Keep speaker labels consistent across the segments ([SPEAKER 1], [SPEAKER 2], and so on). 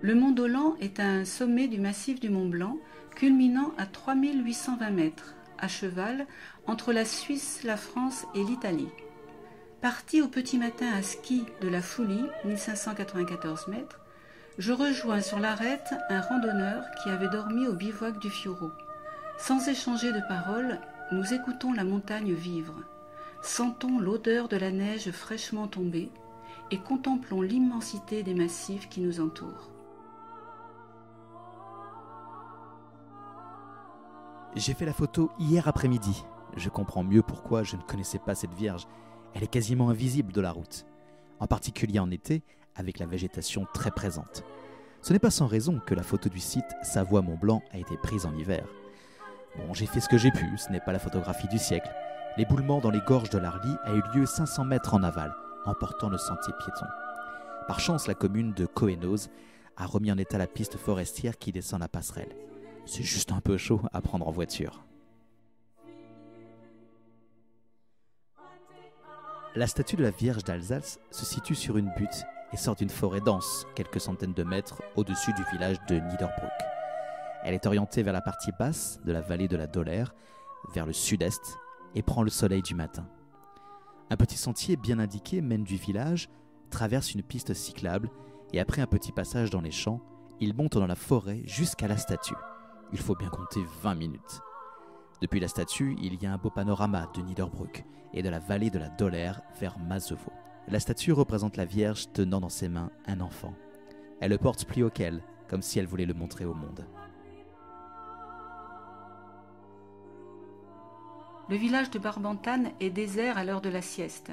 [SPEAKER 1] Le mont Dolent est un sommet du massif du Mont Blanc, culminant à 3820 mètres, à cheval, entre la Suisse, la France et l'Italie. Parti au petit matin à ski de la Foulie, 1594 mètres, je rejoins sur l'arête un randonneur qui avait dormi au bivouac du Fioro. Sans échanger de paroles, nous écoutons la montagne vivre, sentons l'odeur de la neige fraîchement tombée et contemplons l'immensité des massifs qui nous entourent.
[SPEAKER 2] J'ai fait la photo hier après-midi. Je comprends mieux pourquoi je ne connaissais pas cette vierge. Elle est quasiment invisible de la route, en particulier en été, avec la végétation très présente. Ce n'est pas sans raison que la photo du site Savoie-Mont-Blanc a été prise en hiver. Bon, j'ai fait ce que j'ai pu, ce n'est pas la photographie du siècle. L'éboulement dans les gorges de l'Arly a eu lieu 500 mètres en aval, emportant le sentier piéton. Par chance, la commune de Cohennoz a remis en état la piste forestière qui descend la passerelle. C'est juste un peu chaud à prendre en voiture. La statue de la Vierge d'Alsace se situe sur une butte et sort d'une forêt dense, quelques centaines de mètres au-dessus du village de Niederbruck. Elle est orientée vers la partie basse de la vallée de la Doller, vers le sud-est, et prend le soleil du matin. Un petit sentier bien indiqué mène du village, traverse une piste cyclable, et après un petit passage dans les champs, il monte dans la forêt jusqu'à la statue. Il faut bien compter 20 minutes. Depuis la statue, il y a un beau panorama de Niederbruck et de la vallée de la Doller vers Mazevo. La statue représente la Vierge tenant dans ses mains un enfant. Elle le porte plus haut qu'elle, comme si elle voulait le montrer au monde.
[SPEAKER 1] Le village de Barbentane est désert à l'heure de la sieste.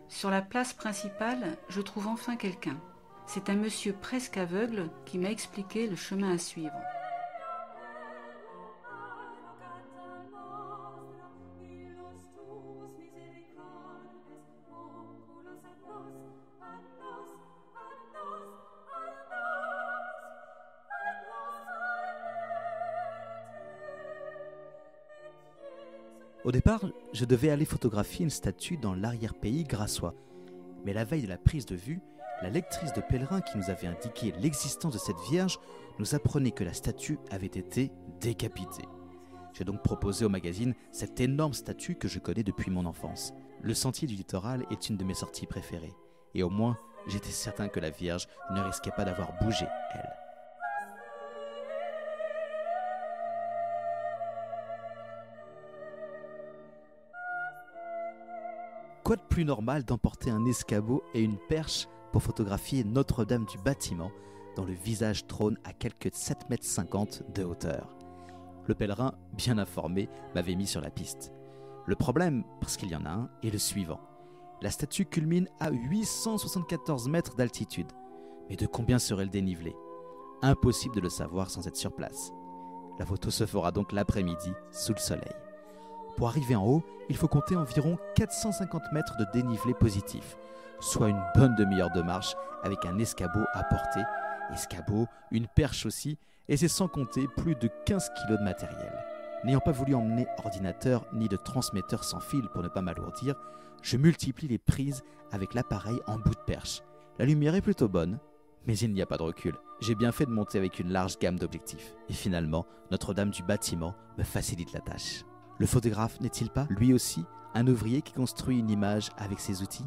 [SPEAKER 1] Sur la place principale, je trouve enfin quelqu'un. C'est un monsieur presque aveugle qui m'a expliqué le chemin à suivre.
[SPEAKER 2] Au départ, je devais aller photographier une statue dans l'arrière-pays grassois. Mais la veille de la prise de vue, la lectrice de pèlerin qui nous avait indiqué l'existence de cette Vierge nous apprenait que la statue avait été décapitée. J'ai donc proposé au magazine cette énorme statue que je connais depuis mon enfance. Le sentier du littoral est une de mes sorties préférées. Et au moins, j'étais certain que la Vierge ne risquait pas d'avoir bougé, elle. Quoi de plus normal d'emporter un escabeau et une perche pour photographier Notre-Dame du Bâtiment, dont le visage trône à quelques 7,50 m de hauteur. Le pèlerin, bien informé, m'avait mis sur la piste. Le problème, parce qu'il y en a un, est le suivant. La statue culmine à 874 mètres d'altitude. Mais de combien serait le dénivelé ? Impossible de le savoir sans être sur place. La photo se fera donc l'après-midi, sous le soleil. Pour arriver en haut, il faut compter environ 450 mètres de dénivelé positif, soit une bonne demi-heure de marche avec un escabeau à portée, escabeau, une perche aussi, et c'est sans compter plus de 15 kg de matériel. N'ayant pas voulu emmener ordinateur ni de transmetteur sans fil pour ne pas m'alourdir, je multiplie les prises avec l'appareil en bout de perche. La lumière est plutôt bonne, mais il n'y a pas de recul. J'ai bien fait de monter avec une large gamme d'objectifs. Et finalement, Notre-Dame du Bâtiment me facilite la tâche. Le photographe n'est-il pas, lui aussi, un ouvrier qui construit une image avec ses outils ?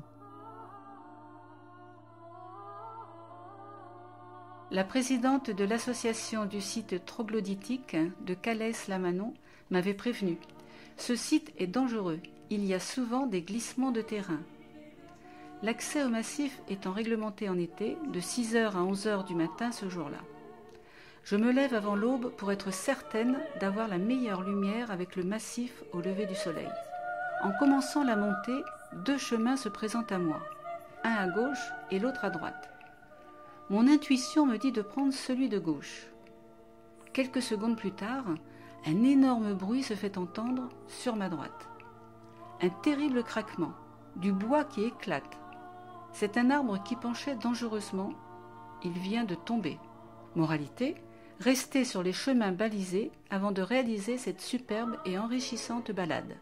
[SPEAKER 1] La présidente de l'association du site troglodytique de Calais-Lamanon m'avait prévenu. Ce site est dangereux, il y a souvent des glissements de terrain. L'accès au massif étant réglementé en été, de 6h à 11h du matin ce jour-là. Je me lève avant l'aube pour être certaine d'avoir la meilleure lumière avec le massif au lever du soleil. En commençant la montée, 2 chemins se présentent à moi, un à gauche et l'autre à droite. Mon intuition me dit de prendre celui de gauche. Quelques secondes plus tard, un énorme bruit se fait entendre sur ma droite. Un terrible craquement, du bois qui éclate. C'est un arbre qui penchait dangereusement. Il vient de tomber. Moralité, rester sur les chemins balisés avant de réaliser cette superbe et enrichissante balade.